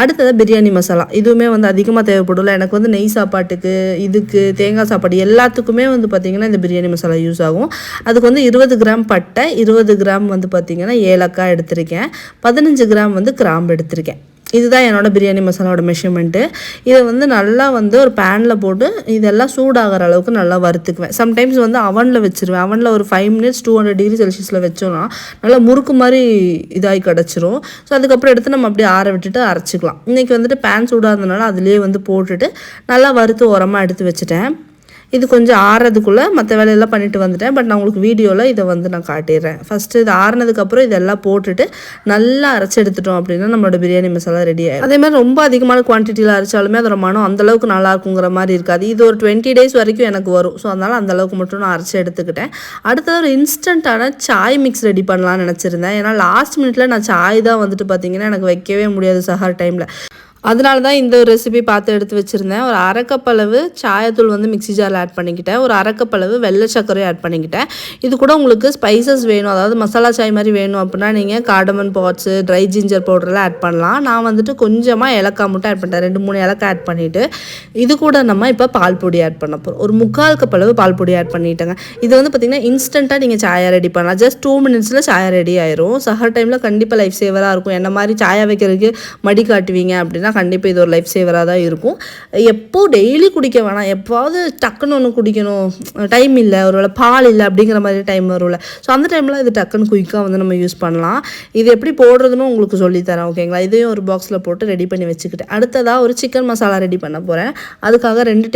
அடுத்தது பிரியாணி மசாலா. இதுவுமே வந்து அதிகமாக தேவைப்படும்ல. எனக்கு வந்து நெய் சாப்பாட்டுக்கு, இதுக்கு தேங்காய் சாப்பாடு எல்லாத்துக்குமே வந்து பார்த்திங்கன்னா இந்த பிரியாணி மசாலா யூஸ் ஆகும். அதுக்கு வந்து 20 கிராம் பட்டை, 20 கிராம் வந்து பார்த்திங்கன்னா ஏலக்காய் எடுத்திருக்கேன், 15 கிராம் வந்து கிராம்பு எடுத்திருக்கேன். இதுதான் என்னோடய பிரியாணி மசாலாவோட மெஷர்மெண்ட்டு. இதை வந்து நல்லா வந்து ஒரு பேனில் போட்டு இதெல்லாம் சூடாகிற அளவுக்கு நல்லா வறுத்துக்குவேன். சம்டைம்ஸ் வந்து அவனில் வச்சுருவேன். அவனில் ஒரு 5 மினிட்ஸ் 200 டிகிரி செல்சியஸில் வச்சோன்னா நல்லா முறுக்கு மாதிரி இதாகி கிடச்சிரும். ஸோ அதுக்கப்புறம் எடுத்து நம்ம அப்படியே ஆற விட்டுட்டு அரைச்சிக்கலாம். இன்றைக்கி வந்துட்டு பேன் சூடாக இருந்தனால அதுலேயே வந்து போட்டுட்டு நல்லா வறுத்து உரமாக எடுத்து வச்சுட்டேன். இது கொஞ்சம் ஆறுறதுக்குள்ளே மற்ற வேலையெல்லாம் பண்ணிட்டு வந்துட்டேன். பட் நான் உங்களுக்கு வீடியோவில் இதை வந்து நான் காட்டிடுறேன். ஃபஸ்ட்டு இது ஆறுனதுக்கப்புறம் இதெல்லாம் போட்டுட்டு நல்லா அரைச்சி எடுத்துட்டோம் அப்படின்னா நம்மளோட பிரியாணி மசாலா ரெடி ஆகிடும். அதேமாதிரி ரொம்ப அதிகமான குவான்டிட்டியில் அரைச்சாலுமே அதோட மனம் அந்தளவுக்கு நல்லா இருக்குங்கிற மாதிரி இருக்காது. இது ஒரு 20 டேஸ் வரைக்கும் எனக்கு வரும். ஸோ அதனால் அந்தளவுக்கு மட்டும் நான் அரைச்சி எடுத்துக்கிட்டேன். அடுத்தது ஒரு இன்ஸ்டண்ட்டான சாய் மிக்ஸ் ரெடி பண்ணலான்னு நினச்சிருந்தேன். ஏன்னா லாஸ்ட் மினிட்ல நான் சாய் தான் வந்துட்டு பார்த்திங்கன்னா எனக்கு வைக்கவே முடியாது சஹர் டைமில். அதனால தான் இந்த ஒரு ரெசிபி பார்த்து எடுத்து வச்சுருந்தேன். ஒரு அரை கப் அளவு சாயத்தூள் வந்து மிக்ஸி ஜாரில் ஆட் பண்ணிக்கிட்டேன். ஒரு அரை கப் அளவு வெள்ளை சர்க்கரையும் ஆட் பண்ணிக்கிட்டேன். இது கூட உங்களுக்கு ஸ்பைசஸ் வேணும், அதாவது மசாலா சாய் மாதிரி வேணும் அப்படின்னா நீங்கள் கார்டமன் பாட்ஸு, ட்ரை ஜிஞ்சர் பவுடர்லாம் ஆட் பண்ணலாம். நான் வந்துட்டு கொஞ்சமாக ஏலக்காய் மட்டும் ஆட் பண்ணிட்டேன். 2-3 ஏலக்காய் ஆட் பண்ணிவிட்டு இது கூட நம்ம இப்போ பால் பொடி ஆட் பண்ண போகிறோம். ஒரு 3/4 கப் அளவு பால் பொடி ஆட் பண்ணிட்டேங்க. இது வந்து பார்த்திங்கன்னா இன்ஸ்டண்ட்டாக நீங்கள் சாயா ரெடி பண்ணலாம். ஜஸ்ட் 2 மினிட்ஸில் சாயா ரெடி ஆயிரும். சஹர் டைமில் கண்டிப்பாக லைஃப் சேவராக இருக்கும். என்ன மாதிரி சாயா வைக்கிறதுக்கு மடி காட்டுவீங்க அப்படின்னா கண்டிப்பாக இது ஒரு லைஃப் சேவராக தான் இருக்கும். எப்போ டெய்லி குடிக்க வேணாம், எப்போது டக்குன்னு ஒன்று குடிக்கணும், டைம் இல்லை, ஒருவேளை பால் இல்லை அப்படிங்கிற மாதிரி டைம் வரும்ல. ஸோ அந்த டைமில் இது டக்குன்னு குயிக்காக வந்து நம்ம யூஸ் பண்ணலாம். இது எப்படி போடுறதுன்னு உங்களுக்கு சொல்லித்தரேன், ஓகேங்களா? இதையும் ஒரு பாக்ஸில் போட்டு ரெடி பண்ணி வச்சுக்கிட்டேன். அடுத்ததாக ஒரு சிக்கன் மசாலா ரெடி பண்ண போகிறேன். அதுக்காக 2 டேபிள்